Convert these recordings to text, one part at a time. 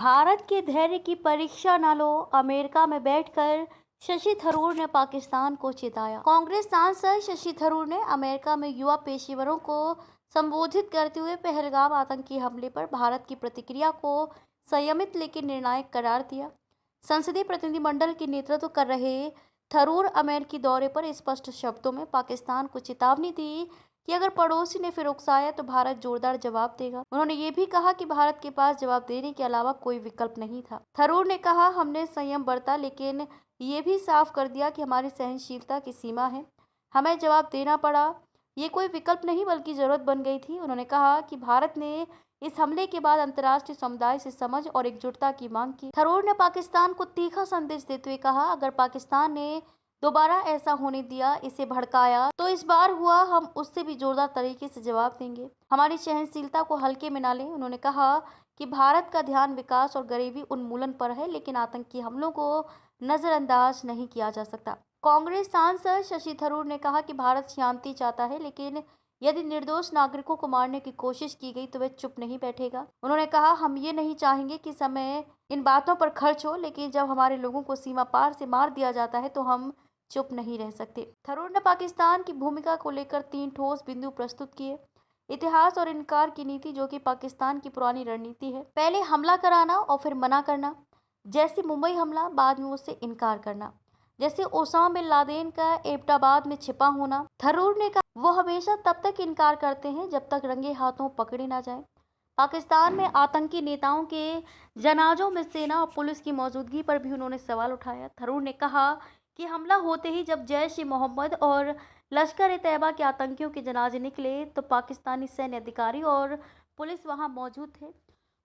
भारत के धैर्य की परीक्षा न लो, अमेरिका में बैठकर शशि थरूर ने पाकिस्तान को चेताया। कांग्रेस सांसद शशि थरूर ने अमेरिका में युवा पेशेवरों को संबोधित करते हुए पहलगाम आतंकी हमले पर भारत की प्रतिक्रिया को संयमित लेकिन निर्णायक करार दिया। संसदीय प्रतिनिधिमंडल के नेतृत्व कर रहे थरूर अमेरिकी दौरे पर स्पष्ट शब्दों में पाकिस्तान को चेतावनी दी कि अगर पड़ोसी ने फिर उकसाया तो भारत जोरदार जवाब देगा। उन्होंने ये भी कहा कि भारत के पास जवाब देने के अलावा कोई विकल्प नहीं था। थरूर ने कहा, हमने संयम बरता लेकिन ये भी साफ कर दिया कि हमारी सहनशीलता की सीमा है। हमें जवाब देना पड़ा। ये कोई विकल्प नहीं बल्कि जरूरत बन गई थी। उन्होंने कहा कि भारत ने इस हमले के बाद अंतर्राष्ट्रीय समुदाय से समझ और एकजुटता की मांग की। थरूर ने पाकिस्तान को तीखा संदेश देते हुए कहा, अगर पाकिस्तान ने दोबारा ऐसा होने दिया, इसे भड़काया, तो इस बार हुआ हम उससे भी जोरदार तरीके से जवाब देंगे। हमारी सहनशीलता को हल्के में ना लें। उन्होंने कहा कि भारत का ध्यान विकास और गरीबी उन्मूलन पर है, लेकिन आतंकी हमलों को नजरअंदाज नहीं किया जा सकता। कांग्रेस सांसद शशि थरूर ने कहा कि भारत शांति चाहता है, लेकिन यदि निर्दोष नागरिकों को मारने की कोशिश की गई तो वह चुप नहीं बैठेगा। उन्होंने कहा, हम ये नहीं चाहेंगे कि समय इन बातों पर खर्च हो, लेकिन जब हमारे लोगों को सीमा पार से मार दिया जाता है तो हम चुप नहीं रह सकते। थरूर ने पाकिस्तान की भूमिका को लेकर 3 ठोस बिंदु प्रस्तुत किए। इतिहास और इनकार की नीति, जो कि पाकिस्तान की पुरानी रणनीति है। पहले हमला कराना और फिर मना करना, जैसे मुंबई हमला, बाद में उससे इनकार करना, जैसे ओसामा बिन लादेन का एबटाबाद में छिपा होना। थरूर ने कहा, वो हमेशा तब तक इनकार करते हैं जब तक रंगे हाथों पकड़े ना जाए। पाकिस्तान में आतंकी नेताओं के जनाजों में सेना और पुलिस की मौजूदगी पर भी उन्होंने सवाल उठाया। थरूर ने कहा कि हमला होते ही जब जैश-ए-मोहम्मद और लश्कर-ए-तैयबा के आतंकियों के जनाजे निकले तो पाकिस्तानी सैन्य अधिकारी और पुलिस वहां मौजूद थे।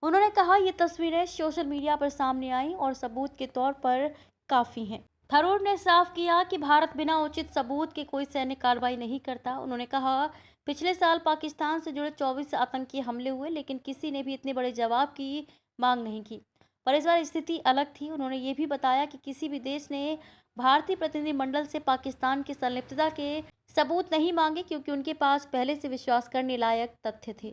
उन्होंने कहा, ये तस्वीरें सोशल मीडिया पर सामने आई और सबूत के तौर पर काफ़ी हैं। थरूर ने साफ किया कि भारत बिना उचित सबूत के कोई सैन्य कार्रवाई नहीं करता। उन्होंने कहा, पिछले साल पाकिस्तान से जुड़े 24 आतंकी हमले हुए, लेकिन किसी ने भी इतने बड़े जवाब की मांग नहीं की। पर इस बार स्थिति अलग थी। उन्होंने ये भी बताया कि किसी भी देश ने भारतीय प्रतिनिधिमंडल से पाकिस्तान की संलिप्तता के सबूत नहीं मांगे, क्योंकि उनके पास पहले से विश्वास करने लायक तथ्य थे।